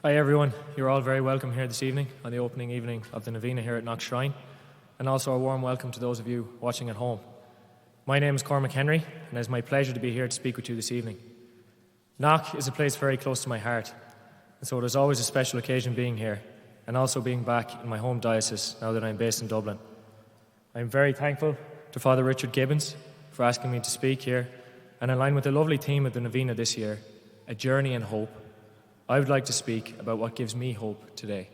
Hi everyone, you're all very welcome here this evening on the opening evening of the Novena here at Knock Shrine, and also a warm welcome to those of you watching at home. My name is Cormac, and it is my pleasure to be here to speak with you this evening. Knock is a place very close to my heart, and so it is always a special occasion being here, and also being back in my home diocese now that I'm based in Dublin. I'm very thankful to Father Richard Gibbons for asking me to speak here, and in line with the lovely theme of the Novena this year, A Journey in Hope, I would like to speak about what gives me hope today.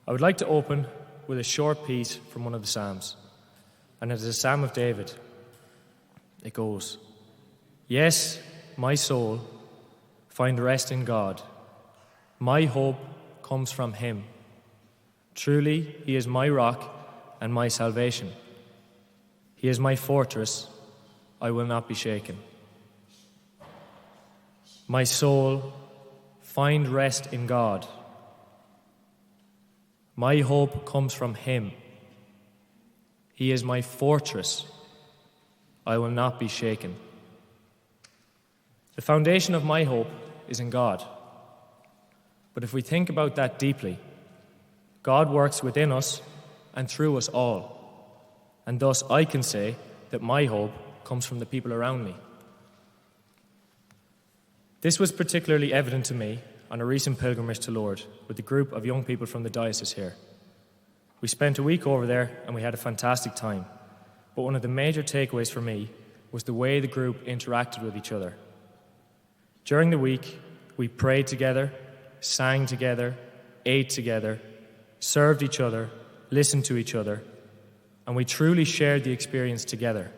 I would like to open with a short piece from one of the Psalms, and it is a Psalm of David. It goes, "Yes, my soul, find rest in God. My hope comes from Him. Truly, He is my rock and my salvation. He is my fortress, I will not be shaken. My soul, find rest in God. My hope comes from Him. He is my fortress, I will not be shaken." The foundation of my hope is in God. But if we think about that deeply, God works within us and through us all. And thus I can say that my hope comes from the people around me. This was particularly evident to me on a recent pilgrimage to Lourdes with a group of young people from the diocese here. We spent a week over there and we had a fantastic time. But one of the major takeaways for me was the way the group interacted with each other. During the week, we prayed together, sang together, ate together, served each other, listened to each other, and we truly shared the experience together.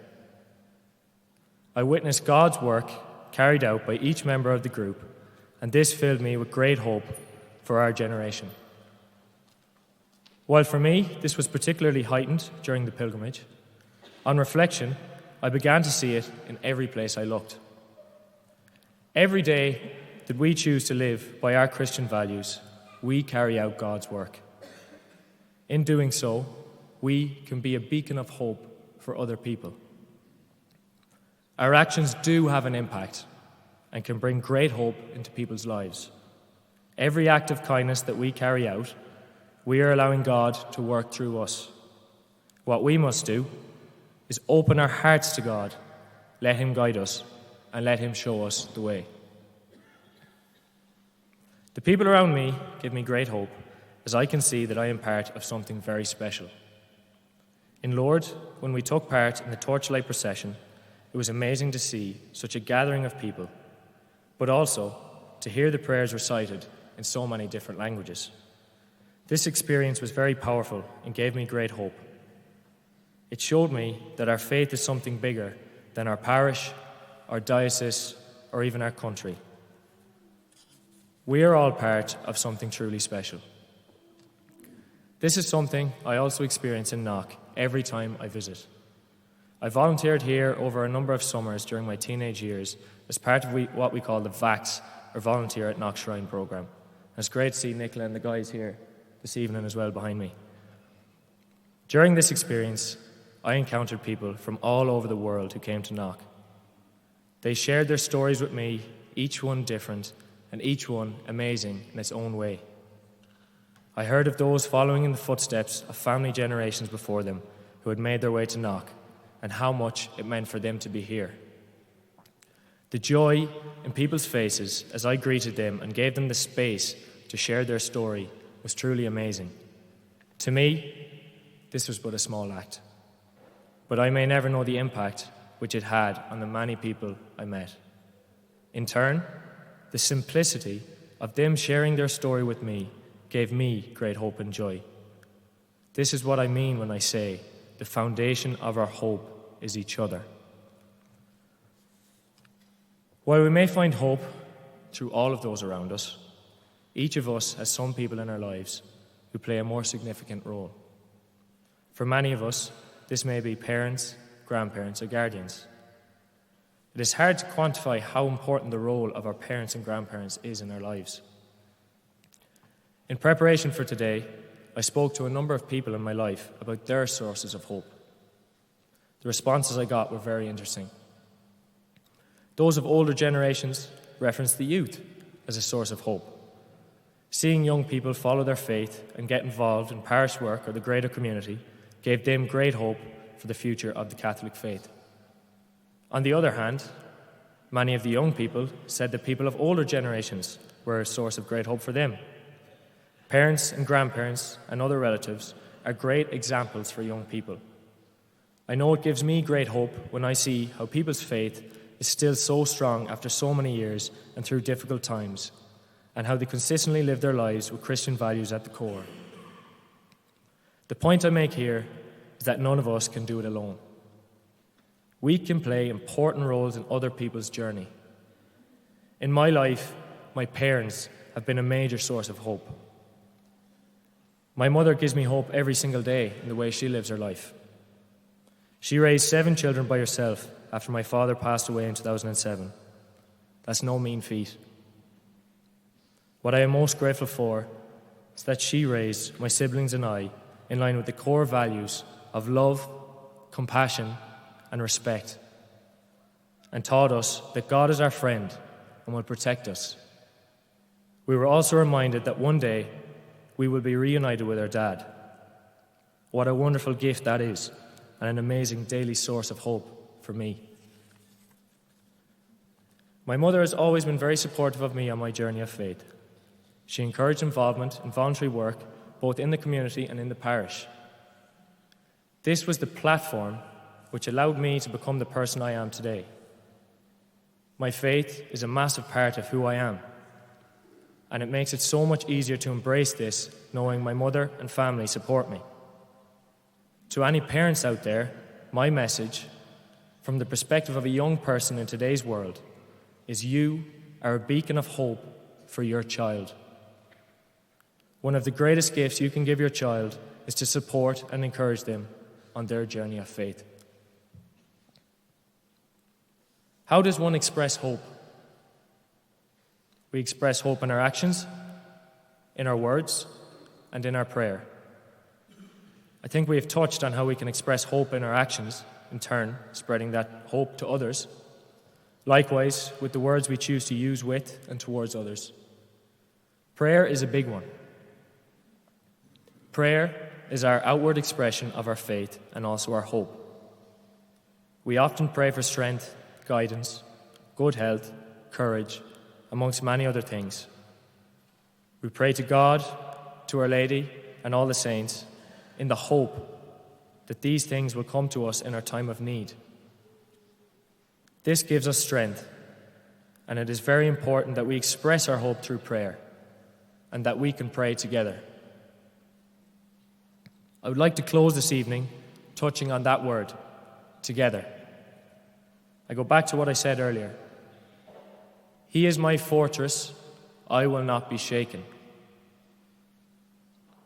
I witnessed God's work carried out by each member of the group, and this filled me with great hope for our generation. While for me, this was particularly heightened during the pilgrimage, on reflection, I began to see it in every place I looked. Every day that we choose to live by our Christian values, we carry out God's work. In doing so, we can be a beacon of hope for other people. Our actions do have an impact and can bring great hope into people's lives. Every act of kindness that we carry out, we are allowing God to work through us. What we must do is open our hearts to God, let Him guide us, and let Him show us the way. The people around me give me great hope as I can see that I am part of something very special. In Lourdes, when we took part in the torchlight procession, it was amazing to see such a gathering of people, but also to hear the prayers recited in so many different languages. This experience was very powerful and gave me great hope. It showed me that our faith is something bigger than our parish, our diocese, or even our country. We are all part of something truly special. This is something I also experience in Knock every time I visit. I volunteered here over a number of summers during my teenage years as part of what we call the VAX, or Volunteer at Knock Shrine program. It's great to see Nicola and the guys here this evening as well behind me. During this experience, I encountered people from all over the world who came to Knock. They shared their stories with me, each one different and each one amazing in its own way. I heard of those following in the footsteps of family generations before them who had made their way to Knock, and how much it meant for them to be here. The joy in people's faces as I greeted them and gave them the space to share their story was truly amazing. To me, this was but a small act, but I may never know the impact which it had on the many people I met. In turn, the simplicity of them sharing their story with me gave me great hope and joy. This is what I mean when I say the foundation of our hope is each other. While we may find hope through all of those around us, each of us has some people in our lives who play a more significant role. For many of us, this may be parents, grandparents, or guardians. It is hard to quantify how important the role of our parents and grandparents is in our lives. In preparation for today, I spoke to a number of people in my life about their sources of hope. The responses I got were very interesting. Those of older generations referenced the youth as a source of hope, Seeing young people follow their faith and get involved in parish work or the greater community gave them great hope for the future of the Catholic faith. On the other hand, many of the young people said that people of older generations were a source of great hope for them. Parents and grandparents and other relatives are great examples for young people. I know it gives me great hope when I see how people's faith is still so strong after so many years and through difficult times, and how they consistently live their lives with Christian values at the core. The point I make here is that none of us can do it alone. We can play important roles in other people's journey. In my life, my parents have been a major source of hope. My mother gives me hope every single day in the way she lives her life. She raised 7 children by herself after my father passed away in 2007. That's no mean feat. What I am most grateful for is that she raised my siblings and I in line with the core values of love, compassion, and respect, and taught us that God is our friend and will protect us. We were also reminded that one day we will be reunited with our dad. What a wonderful gift that is, and an amazing daily source of hope for me. My mother has always been very supportive of me on my journey of faith. She encouraged involvement in voluntary work, both in the community and in the parish. This was the platform which allowed me to become the person I am today. My faith is a massive part of who I am, and it makes it so much easier to embrace this, knowing my mother and family support me. To any parents out there, my message, from the perspective of a young person in today's world, is you are a beacon of hope for your child. One of the greatest gifts you can give your child is to support and encourage them on their journey of faith. How does one express hope? We express hope in our actions, in our words, and in our prayer. I think we have touched on how we can express hope in our actions, in turn, spreading that hope to others. Likewise, with the words we choose to use with and towards others. Prayer is a big one. Prayer is our outward expression of our faith and also our hope. We often pray for strength, guidance, good health, courage, amongst many other things. We pray to God, to Our Lady, and all the saints in the hope that these things will come to us in our time of need. This gives us strength, and it is very important that we express our hope through prayer and that we can pray together. I would like to close this evening touching on that word, together. I go back to what I said earlier. He is my fortress, I will not be shaken.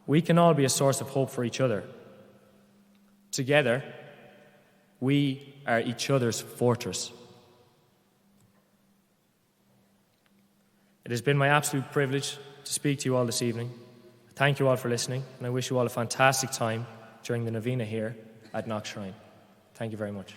We can all be a source of hope for each other. Together, we are each other's fortress. It has been my absolute privilege to speak to you all this evening. Thank you all for listening, and I wish you all a fantastic time during the Novena here at Knox Shrine. Thank you very much.